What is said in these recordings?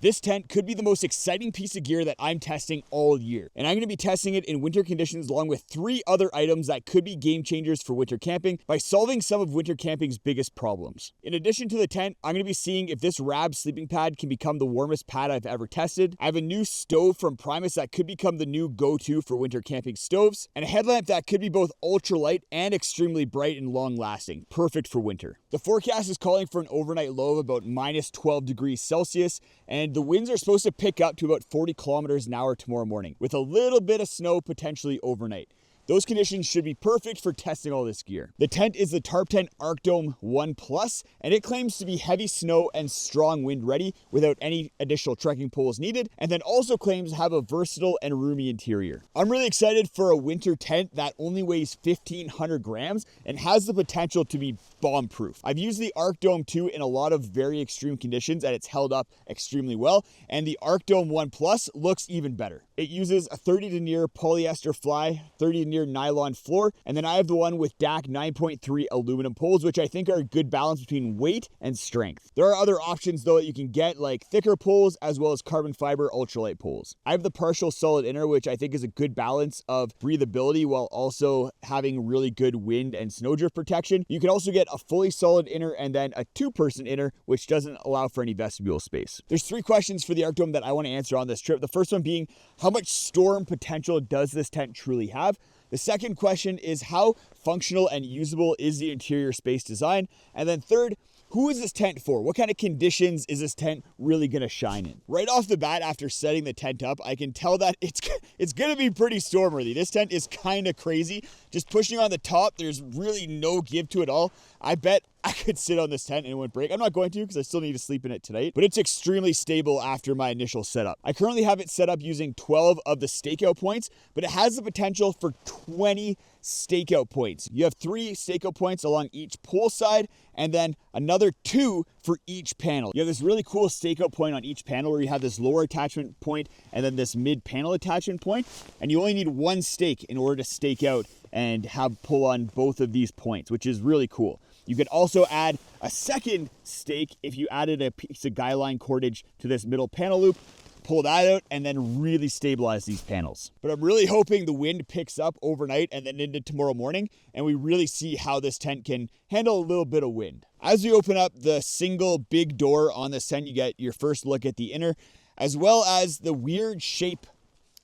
This tent could be the most exciting piece of gear that I'm testing all year, and I'm going to be testing it in winter conditions along with 3 other items that could be game changers for winter camping by solving some of winter camping's biggest problems. In addition to the tent, I'm going to be seeing if this Rab sleeping pad can become the warmest pad I've ever tested. I have a new stove from Primus that could become the new go-to for winter camping stoves, and a headlamp that could be both ultralight and extremely bright and long-lasting, perfect for winter. The forecast is calling for an overnight low of about minus 12 degrees Celsius, and the winds are supposed to pick up to about 40 kilometers an hour tomorrow morning, with a little bit of snow potentially overnight. Those conditions should be perfect for testing all this gear. The tent is the Tarptent Arcdome 1 Plus, and it claims to be heavy snow and strong wind ready without any additional trekking poles needed, and then also claims to have a versatile and roomy interior. I'm really excited for a winter tent that only weighs 1,500 grams and has the potential to be bomb-proof. I've used the Arcdome 2 in a lot of very extreme conditions, and it's held up extremely well, and the Arcdome 1 Plus looks even better. It uses a 30 denier polyester fly, 30 denier nylon floor, and then I have the one with DAC 9.3 aluminum poles, which I think are a good balance between weight and strength. There are other options though that you can get, like thicker poles as well as carbon fiber ultralight poles. I have the partial solid inner, which I think is a good balance of breathability while also having really good wind and snowdrift protection. You can also get a fully solid inner and then a 2-person inner, which doesn't allow for any vestibule space. There's 3 questions for the Arcdome that I want to answer on this trip. The first one being, how much storm potential does this tent truly have? The second question is, how functional and usable is the interior space design? And then third, who is this tent for? What kind of conditions is this tent really going to shine in? Right off the bat, after setting the tent up, I can tell that it's going to be pretty stormworthy. This tent is kind of crazy. Just pushing on the top, there's really no give to it all. I bet I could sit on this tent and it wouldn't break. I'm not going to because I still need to sleep in it tonight, but it's extremely stable after my initial setup. I currently have it set up using 12 of the stakeout points, but it has the potential for 20 stakeout points. You have 3 stakeout points along each pole side and then another 2 for each panel. You have this really cool stakeout point on each panel where you have this lower attachment point and then this mid panel attachment point, and you only need 1 stake in order to stake out and have pull on both of these points, which is really cool. You could also add a second stake if you added a piece of guy line cordage to this middle panel loop, pull that out, and then really stabilize these panels. But I'm really hoping the wind picks up overnight and then into tomorrow morning, and we really see how this tent can handle a little bit of wind. As we open up the single big door on this tent, you get your first look at the inner, as well as the weird shape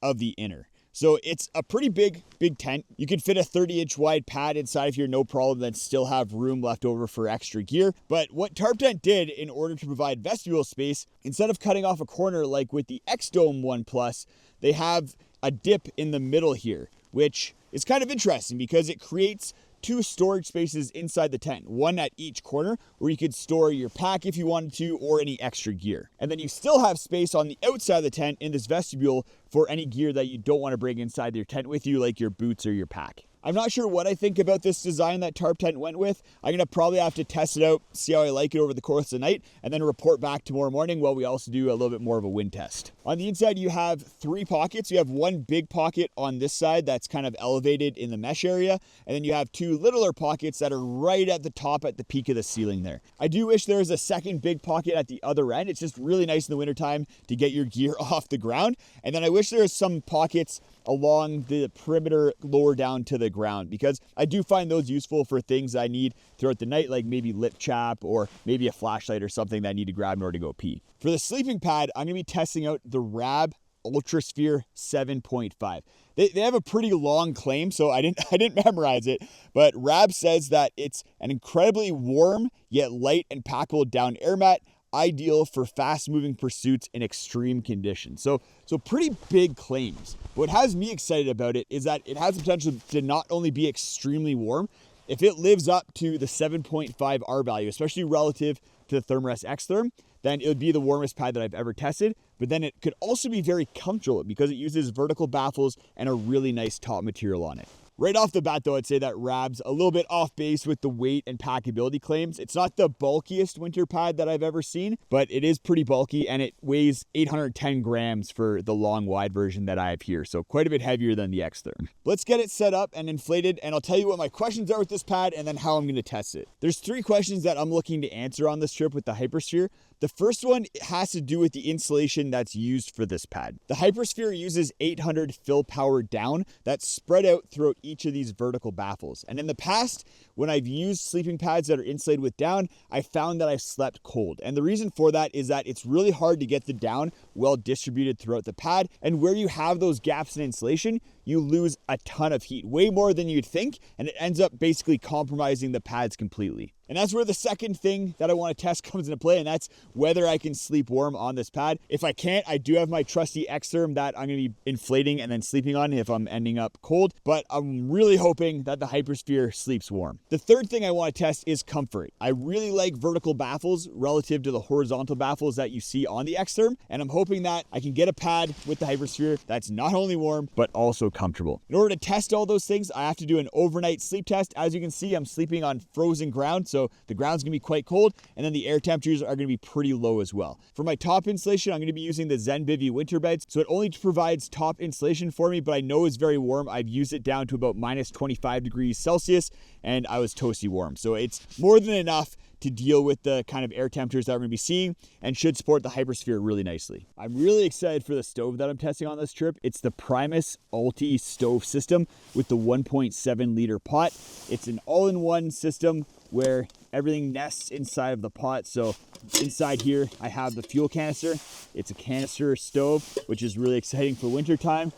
of the inner. So it's a pretty big tent. You could fit a 30-inch wide pad inside if you're no problem, then still have room left over for extra gear. But what Tarptent did in order to provide vestibule space, instead of cutting off a corner like with the Arcdome 1 Plus, they have a dip in the middle here, which is kind of interesting because it creates 2 storage spaces inside the tent, one at each corner where you could store your pack if you wanted to or any extra gear. And then you still have space on the outside of the tent in this vestibule for any gear that you don't want to bring inside your tent with you, like your boots or your pack. I'm not sure what I think about this design that Tarptent went with. I'm going to probably have to test it out, see how I like it over the course of the night, and then report back tomorrow morning while we also do a little bit more of a wind test. On the inside, you have 3 pockets. You have 1 big pocket on this side that's kind of elevated in the mesh area, and then you have 2 littler pockets that are right at the top at the peak of the ceiling there. I do wish there was a second big pocket at the other end. It's just really nice in the wintertime to get your gear off the ground. And then I wish there was some pockets along the perimeter lower down to the ground, because I do find those useful for things I need throughout the night, like maybe lip chap or maybe a flashlight or something that I need to grab in order to go pee. For the sleeping pad, I'm going to be testing out the Rab Ultrasphere 7.5. They have a pretty long claim, so I didn't memorize it, but Rab says that it's an incredibly warm yet light and packable down air mat, ideal for fast-moving pursuits in extreme conditions. So pretty big claims. What has me excited about it is that it has the potential to not only be extremely warm, if it lives up to the 7.5 R value, especially relative to the Thermarest X-Therm, then it would be the warmest pad that I've ever tested. But then it could also be very comfortable because it uses vertical baffles and a really nice top material on it. Right off the bat, though, I'd say that Rab's a little bit off base with the weight and packability claims. It's not the bulkiest winter pad that I've ever seen, but it is pretty bulky, and it weighs 810 grams for the long wide version that I have here, so quite a bit heavier than the X-Therm. Let's get it set up and inflated, and I'll tell you what my questions are with this pad and then how I'm going to test it. There's 3 questions that I'm looking to answer on this trip with the Hypersphere. The first one has to do with the insulation that's used for this pad. The Hypersphere uses 800 fill power down that's spread out throughout each of these vertical baffles. And in the past, when I've used sleeping pads that are insulated with down, I found that I've slept cold. And the reason for that is that it's really hard to get the down well distributed throughout the pad. And where you have those gaps in insulation, you lose a ton of heat, way more than you'd think, and it ends up basically compromising the pads completely. And that's where the second thing that I want to test comes into play, and that's whether I can sleep warm on this pad. If I can't, I do have my trusty Xtherm that I'm going to be inflating and then sleeping on if I'm ending up cold, but I'm really hoping that the Hypersphere sleeps warm. The third thing I want to test is comfort. I really like vertical baffles relative to the horizontal baffles that you see on the Xtherm, and I'm hoping that I can get a pad with the Hypersphere that's not only warm, but also comfortable. In order to test all those things, I have to do an overnight sleep test. As you can see, I'm sleeping on frozen ground, so the ground's gonna be quite cold, and then the air temperatures are gonna be pretty low as well. For my top insulation, I'm gonna be using the Zenbivy winter beds, so it only provides top insulation for me, but I know it's very warm. I've used it down to about minus 25 degrees Celsius, and I was toasty warm. So it's more than enough to deal with the kind of air temperatures that we're gonna be seeing and should support the Hypersphere really nicely. I'm really excited for the stove that I'm testing on this trip. It's the Primus Ulti stove system with the 1.7 liter pot. It's an all-in-one system where everything nests inside of the pot. So inside here, I have the fuel canister. It's a canister stove, which is really exciting for winter time.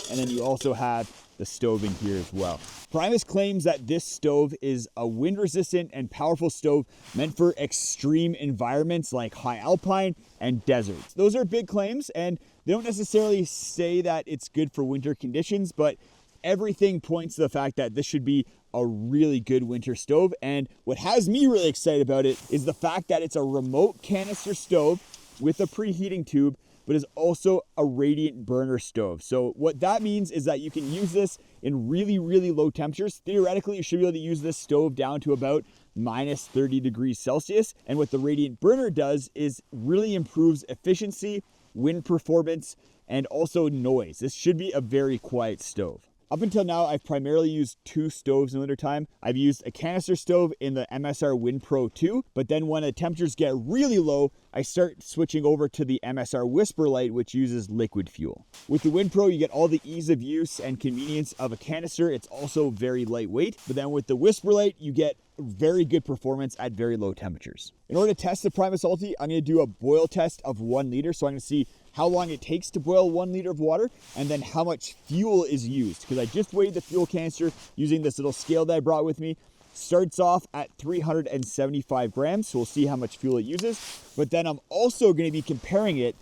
And then you also have the stove in here as well. Primus claims that this stove is a wind-resistant and powerful stove meant for extreme environments like high alpine and deserts. Those are big claims, and they don't necessarily say that it's good for winter conditions, but everything points to the fact that this should be a really good winter stove. And what has me really excited about it is the fact that it's a remote canister stove with a preheating tube, but is also a radiant burner stove. So what that means is that you can use this in really, really low temperatures. Theoretically, you should be able to use this stove down to about minus 30 degrees Celsius. And what the radiant burner does is really improves efficiency, wind performance, and also noise. This should be a very quiet stove. Up until now, I've primarily used two stoves in wintertime. I've used a canister stove in the MSR Wind Pro 2, but then when the temperatures get really low, I start switching over to the MSR Whisper Light, which uses liquid fuel. With the Wind Pro, you get all the ease of use and convenience of a canister. It's also very lightweight, but then with the Whisper Light, you get very good performance at very low temperatures. In order to test the Primus Ulti, I'm gonna do a boil test of 1 liter. So I'm gonna see how long it takes to boil 1 liter of water and then how much fuel is used. Because I just weighed the fuel canister using this little scale that I brought with me. Starts off at 375 grams, so we'll see how much fuel it uses. But then I'm also gonna be comparing it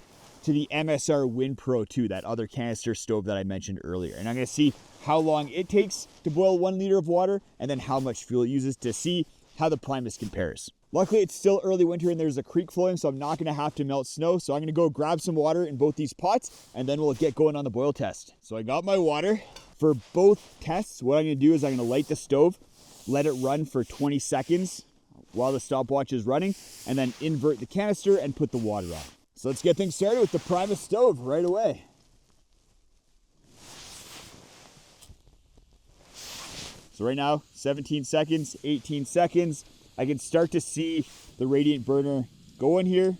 to the MSR Wind Pro 2, that other canister stove that I mentioned earlier. And I'm gonna see how long it takes to boil 1 liter of water and then how much fuel it uses to see how the Primus compares. Luckily, it's still early winter and there's a creek flowing, so I'm not gonna have to melt snow. So I'm gonna go grab some water in both these pots and then we'll get going on the boil test. So I got my water. For both tests, what I'm gonna do is I'm gonna light the stove, let it run for 20 seconds while the stopwatch is running, and then invert the canister and put the water on. So let's get things started with the Primus stove right away. So right now, 17 seconds, 18 seconds. I can start to see the radiant burner going here.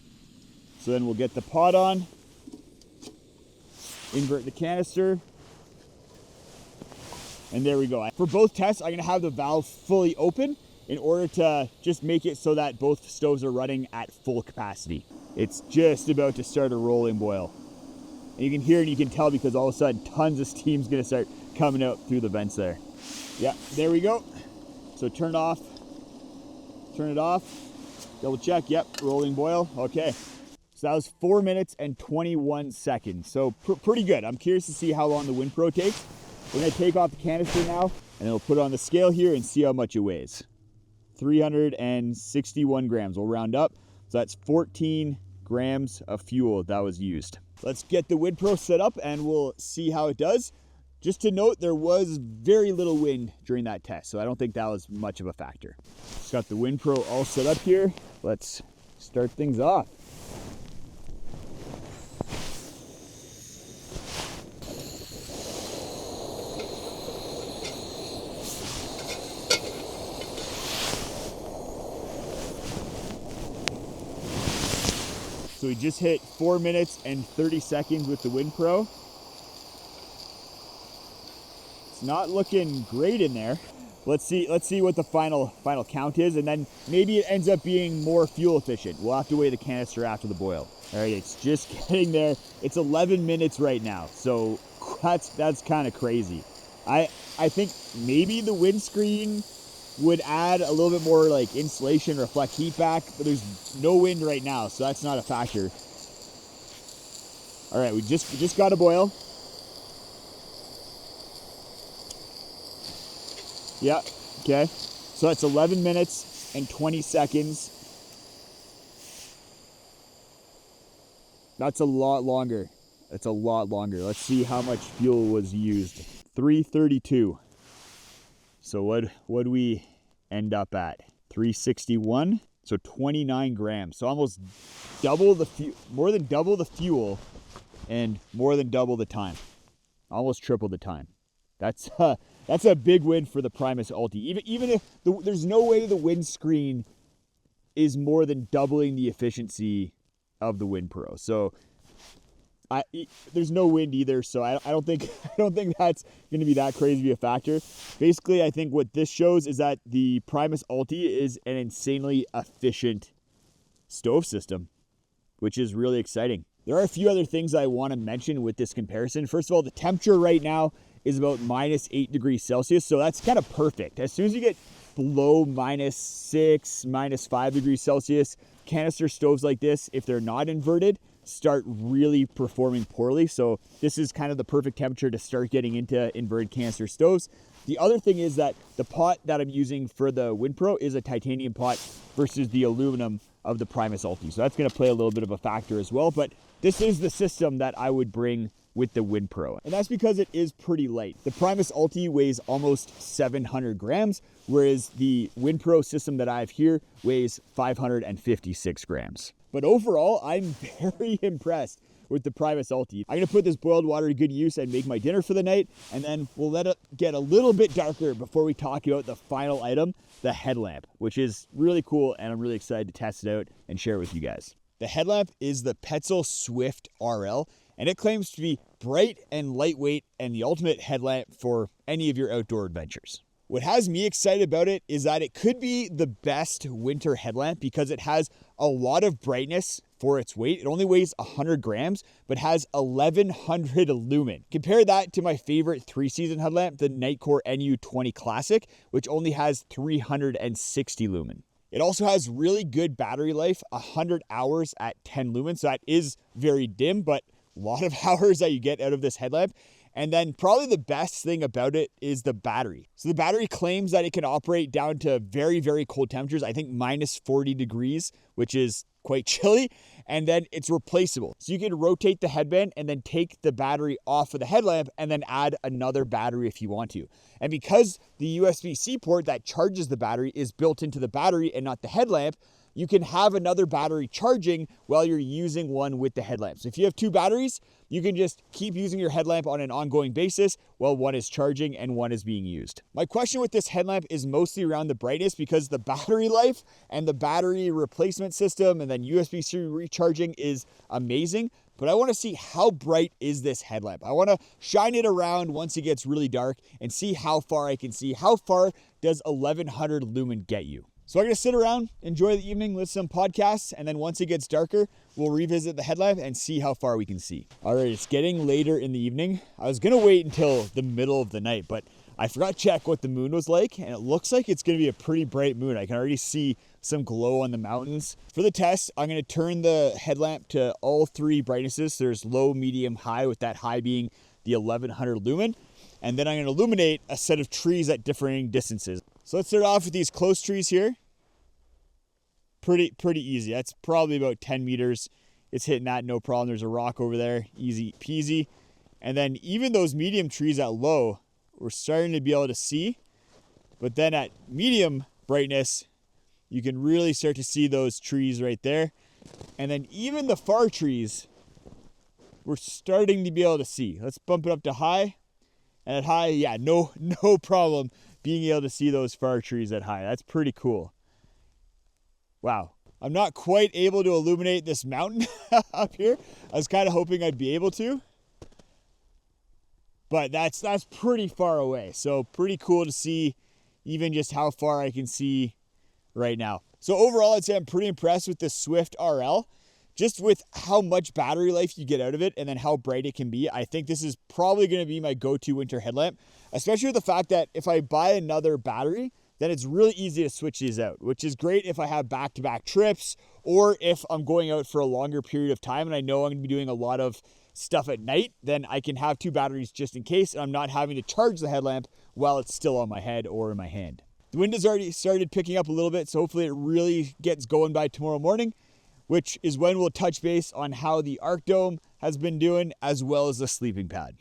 So then we'll get the pot on, invert the canister, and there we go. For both tests, I'm gonna have the valve fully open in order to just make it so that both stoves are running at full capacity. It's just about to start a rolling boil. And you can hear and you can tell because all of a sudden tons of steam's gonna start coming out through the vents there. Yeah, there we go. So turn it off, double check, yep, rolling boil, okay. So that was 4 minutes and 21 seconds. So pretty good. I'm curious to see how long the Wind Pro takes. We're gonna take off the canister now and then we'll put it on the scale here and see how much it weighs. 361 grams, we'll round up. So that's 14 grams of fuel that was used. Let's get the Wind Pro set up and we'll see how it does. Just to note, there was very little wind during that test, so I don't think that was much of a factor. Just got the Wind Pro all set up here. Let's start things off. we just hit 4 minutes and 30 seconds with the Wind Pro. It's not looking great in there. Let's see what the final count is, and then maybe it ends up being more fuel efficient. We'll have to weigh the canister after the boil. All right, it's just getting there. It's 11 minutes right now, so that's kind of crazy. I think maybe the windscreen would add a little bit more like insulation, reflect heat back, but there's no wind right now, so that's not a factor. All right, we just got a boil. Yeah, okay. So that's 11 minutes and 20 seconds. That's a lot longer. That's a lot longer. Let's see how much fuel was used. 332. So what do we end up at? 361. So 29 grams. So almost double the more than double the fuel and more than double the time. Almost triple the time. That's a big win for the Primus Ulti. Even if there's no way the windscreen is more than doubling the efficiency of the Wind Pro. So there's no wind either, so I don't think that's going to be that crazy to be a factor. Basically, I think what this shows is that the Primus Ulti is an insanely efficient stove system, which is really exciting. There are a few other things I want to mention with this comparison. First of all, the temperature right now is about -8 degrees Celsius, so that's kind of perfect. As soon as you get below -6, -5 degrees Celsius, canister stoves like this, if they're not inverted, start really performing poorly. So this is kind of the perfect temperature to start getting into inverted canister stoves. The other thing is that the pot that I'm using for the Wind Pro is a titanium pot versus the aluminum of the Primus Ulti. So that's going to play a little bit of a factor as well. But this is the system that I would bring with the Wind Pro. And that's because it is pretty light. The Primus Ulti weighs almost 700 grams, whereas the Wind Pro system that I have here weighs 556 grams. But overall, I'm very impressed with the Primus Ulti. I'm gonna put this boiled water to good use and make my dinner for the night, and then we'll let it get a little bit darker before we talk about the final item, the headlamp, which is really cool, and I'm really excited to test it out and share it with you guys. The headlamp is the Petzl Swift RL, and it claims to be bright and lightweight and the ultimate headlamp for any of your outdoor adventures. What has me excited about it is that it could be the best winter headlamp because it has a lot of brightness for its weight. It only weighs 100 grams, but has 1100 lumen. Compare that to my favorite 3-season headlamp, the Nightcore NU20 Classic, which only has 360 lumen. It also has really good battery life, 100 hours at 10 lumen. So that is very dim, but a lot of hours that you get out of this headlamp. And then probably the best thing about it is the battery. So the battery claims that it can operate down to very, very cold temperatures. I think -40 degrees, which is quite chilly. And then it's replaceable. So you can rotate the headband and then take the battery off of the headlamp and then add another battery if you want to. And because the USB-C port that charges the battery is built into the battery and not the headlamp, you can have another battery charging while you're using one with the headlamp. So if you have 2 batteries, you can just keep using your headlamp on an ongoing basis while one is charging and one is being used. My question with this headlamp is mostly around the brightness because the battery life and the battery replacement system and then USB-C recharging is amazing. But I want to see how bright is this headlamp. I want to shine it around once it gets really dark and see how far I can see. How far does 1100 lumen get you? So I'm going to sit around, enjoy the evening, listen to some podcasts, and then once it gets darker, we'll revisit the headlamp and see how far we can see. All right, it's getting later in the evening. I was going to wait until the middle of the night, but I forgot to check what the moon was like, and it looks like it's going to be a pretty bright moon. I can already see some glow on the mountains. For the test, I'm going to turn the headlamp to all 3 brightnesses. There's low, medium, high, with that high being the 1100 lumen. And then I'm going to illuminate a set of trees at differing distances. So let's start off with these close trees here. Pretty easy. That's probably about 10 meters. It's hitting that, no problem. There's a rock over there, easy peasy. And then even those medium trees at low, we're starting to be able to see. But then at medium brightness, you can really start to see those trees right there. And then even the far trees, we're starting to be able to see. Let's bump it up to high. And at high, yeah, no problem being able to see those far trees at high. That's pretty cool. Wow. I'm not quite able to illuminate this mountain up here. I was kind of hoping I'd be able to. But that's pretty far away. So pretty cool to see even just how far I can see right now. So overall, I'd say I'm pretty impressed with the Swift RL. Just with how much battery life you get out of it and then how bright it can be. I think this is probably going to be my go-to winter headlamp, especially with the fact that if I buy another battery, then it's really easy to switch these out, which is great if I have back-to-back trips or if I'm going out for a longer period of time and I know I'm going to be doing a lot of stuff at night, then I can have 2 batteries just in case and I'm not having to charge the headlamp while it's still on my head or in my hand. The wind has already started picking up a little bit, so hopefully it really gets going by tomorrow morning, which is when we'll touch base on how the Arcdome has been doing as well as the sleeping pad.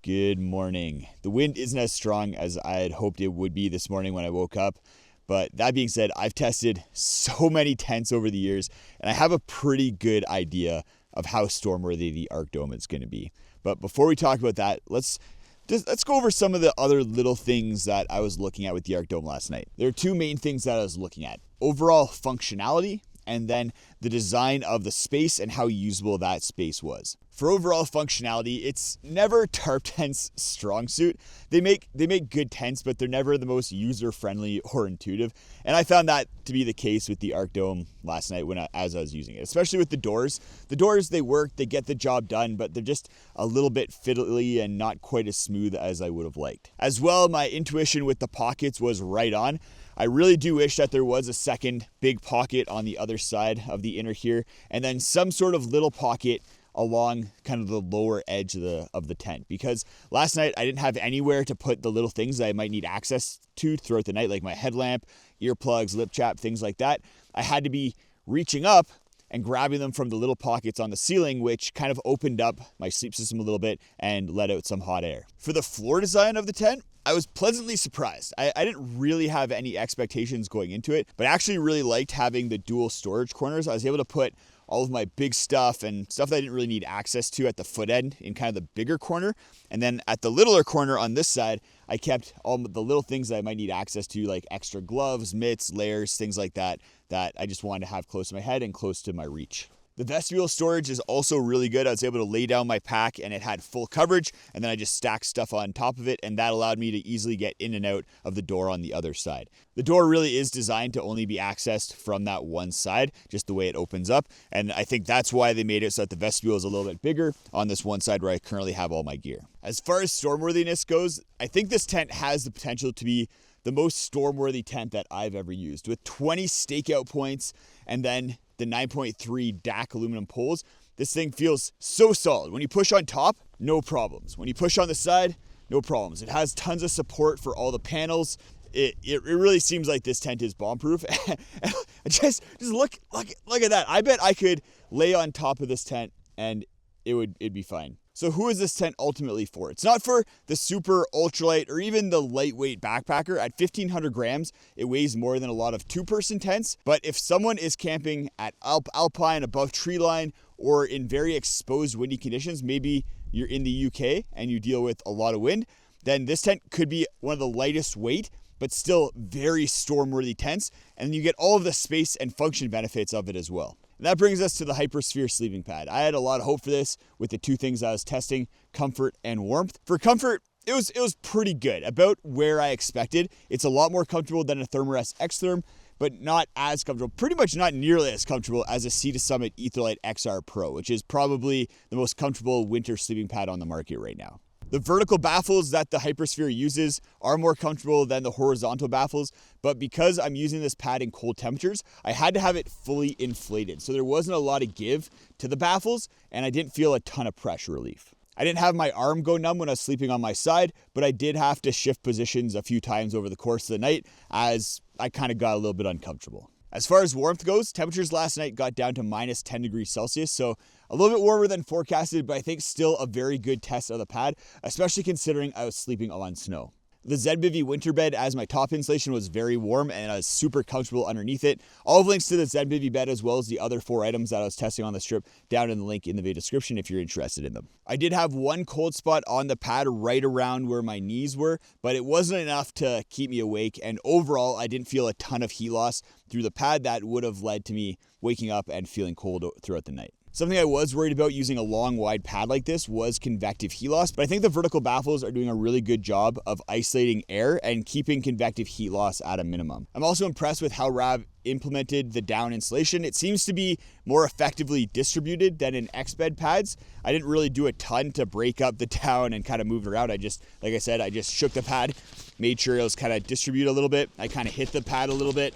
Good morning. The wind isn't as strong as I had hoped it would be this morning when I woke up. But that being said, I've tested so many tents over the years and I have a pretty good idea of how stormworthy the Arcdome is going to be. But before we talk about that, let's go over some of the other little things that I was looking at with the Arcdome last night. There are 2 main things that I was looking at. Overall functionality and then the design of the space and how usable that space was. For overall functionality, it's never Tarptent's strong suit. They make good tents, but they're never the most user-friendly or intuitive. And I found that to be the case with the Arcdome last night as I was using it, especially with the doors. The doors, they work, they get the job done, but they're just a little bit fiddly and not quite as smooth as I would have liked. As well, my intuition with the pockets was right on. I really do wish that there was a second big pocket on the other side of the inner here, and then some sort of little pocket along kind of the lower edge of the tent, because last night I didn't have anywhere to put the little things that I might need access to throughout the night, like my headlamp, earplugs, lip chap, things like that. I had to be reaching up and grabbing them from the little pockets on the ceiling, which kind of opened up my sleep system a little bit and let out some hot air. For the floor design of the tent, I was pleasantly surprised. I didn't really have any expectations going into it, but I actually really liked having the dual storage corners. I was able to put all of my big stuff and stuff that I didn't really need access to at the foot end in kind of the bigger corner. And then at the littler corner on this side, I kept all the little things that I might need access to, like extra gloves, mitts, layers, things like that I just wanted to have close to my head and close to my reach. The vestibule storage is also really good. I was able to lay down my pack and it had full coverage, and then I just stacked stuff on top of it, and that allowed me to easily get in and out of the door on the other side. The door really is designed to only be accessed from that one side, just the way it opens up, and I think that's why they made it so that the vestibule is a little bit bigger on this one side where I currently have all my gear. As far as stormworthiness goes, I think this tent has the potential to be the most stormworthy tent that I've ever used. With 20 stakeout points and then the 9.3 DAC aluminum poles, this thing feels so solid. When you push on top, no problems. When you push on the side, no problems. It has tons of support for all the panels. It really seems like this tent is bomb-proof. just look at that. I bet I could lay on top of this tent and it'd be fine. So who is this tent ultimately for? It's not for the super ultralight or even the lightweight backpacker. At 1,500 grams, it weighs more than a lot of 2-person tents. But if someone is camping at alpine, above tree line, or in very exposed windy conditions, maybe you're in the UK and you deal with a lot of wind, then this tent could be one of the lightest weight, but still very stormworthy tents. And you get all of the space and function benefits of it as well. And that brings us to the Hypersphere sleeping pad. I had a lot of hope for this with the 2 things I was testing, comfort and warmth. For comfort, it was pretty good, about where I expected. It's a lot more comfortable than a Thermarest X-Therm, but not as comfortable, pretty much not nearly as comfortable as a Sea to Summit Etherlight XR Pro, which is probably the most comfortable winter sleeping pad on the market right now. The vertical baffles that the Hypersphere uses are more comfortable than the horizontal baffles, but because I'm using this pad in cold temperatures, I had to have it fully inflated. So there wasn't a lot of give to the baffles, and I didn't feel a ton of pressure relief. I didn't have my arm go numb when I was sleeping on my side, but I did have to shift positions a few times over the course of the night as I kind of got a little bit uncomfortable. As far as warmth goes, temperatures last night got down to minus 10 degrees Celsius, so a little bit warmer than forecasted, but I think still a very good test of the pad, especially considering I was sleeping on snow. The ZBivvy winter bed as my top insulation was very warm and I was super comfortable underneath it. All of links to the ZBivvy bed as well as the other 4 items that I was testing on the strip down in the link in the video description if you're interested in them. I did have one cold spot on the pad right around where my knees were, but it wasn't enough to keep me awake, and overall I didn't feel a ton of heat loss through the pad that would have led to me waking up and feeling cold throughout the night. Something I was worried about using a long, wide pad like this was convective heat loss, but I think the vertical baffles are doing a really good job of isolating air and keeping convective heat loss at a minimum. I'm also impressed with how Rav implemented the down insulation. It seems to be more effectively distributed than in X-bed pads. I didn't really do a ton to break up the down and kind of move it around. I just shook the pad, made sure it was kind of distributed a little bit. I kind of hit the pad a little bit.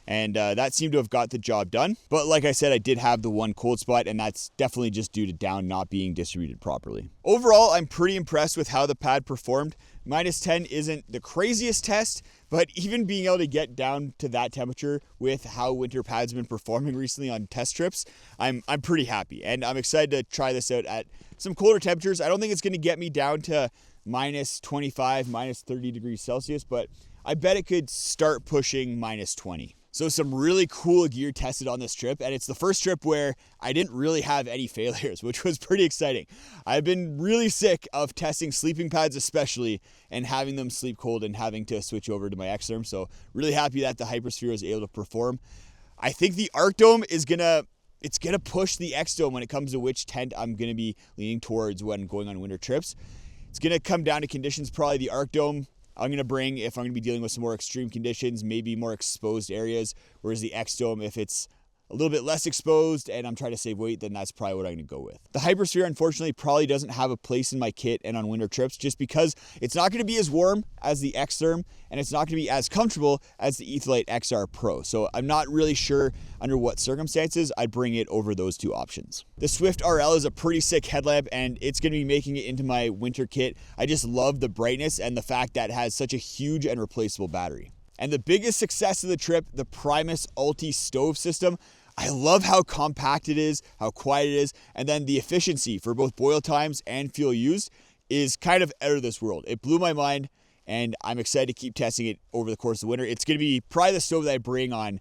And that seemed to have got the job done. But like I said, I did have the one cold spot, and that's definitely just due to down not being distributed properly. Overall, I'm pretty impressed with how the pad performed. -10 isn't the craziest test, but even being able to get down to that temperature with how winter pads have been performing recently on test trips, I'm pretty happy. And I'm excited to try this out at some colder temperatures. I don't think it's going to get me down to -25, -30 degrees Celsius, but I bet it could start pushing -20. So some really cool gear tested on this trip, and it's the first trip where I didn't really have any failures, which was pretty exciting. I've been really sick of testing sleeping pads especially, and having them sleep cold and having to switch over to my Xtherm, so really happy that the Hypersphere was able to perform. I think the Arcdome is gonna push the Xdome when it comes to which tent I'm gonna be leaning towards when going on winter trips. It's gonna come down to conditions. Probably the Arcdome I'm going to bring if I'm going to be dealing with some more extreme conditions, maybe more exposed areas, whereas the Xdome, if it's a little bit less exposed and I'm trying to save weight, then that's probably what I'm going to go with. The Hypersphere, unfortunately, probably doesn't have a place in my kit and on winter trips just because it's not going to be as warm as the Xtherm and it's not going to be as comfortable as the Etherlite XR Pro. So I'm not really sure under what circumstances I'd bring it over those 2 options. The Swift RL is a pretty sick headlamp and it's going to be making it into my winter kit. I just love the brightness and the fact that it has such a huge and replaceable battery. And the biggest success of the trip, the Primus Ulti stove system. I love how compact it is, how quiet it is, and then the efficiency for both boil times and fuel used is kind of out of this world. It blew my mind, and I'm excited to keep testing it over the course of the winter. It's going to be probably the stove that I bring on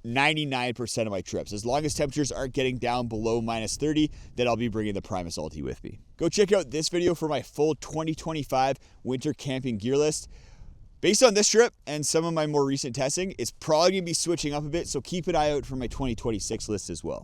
99% of my trips. As long as temperatures aren't getting down below -30, then I'll be bringing the Primus Ulti with me. Go check out this video for my full 2025 winter camping gear list. Based on this trip and some of my more recent testing, it's probably going to be switching up a bit, so keep an eye out for my 2026 list as well.